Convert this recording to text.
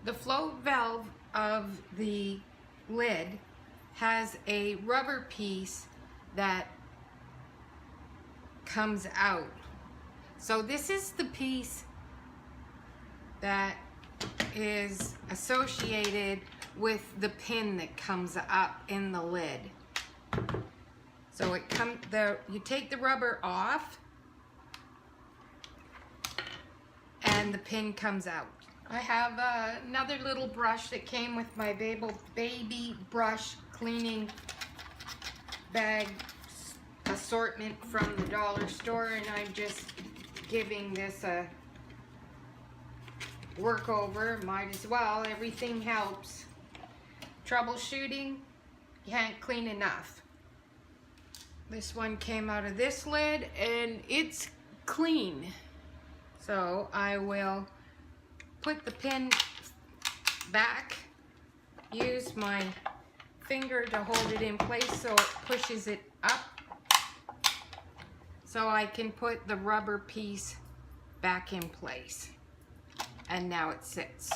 The float valve of the lid has a rubber piece that comes out. So this is the piece that is associated with the pin that comes up in the lid. So you take the rubber off and the pin comes out. I have another little brush that came with my baby brush cleaning bag assortment from the dollar store, and I'm just giving this a work over. Might as well, everything helps. Troubleshooting, you can't clean enough. This one came out of this lid and it's clean. So I will put the pin back, use my finger to hold it in place so it pushes it up, so I can put the rubber piece back in place. And now it sits.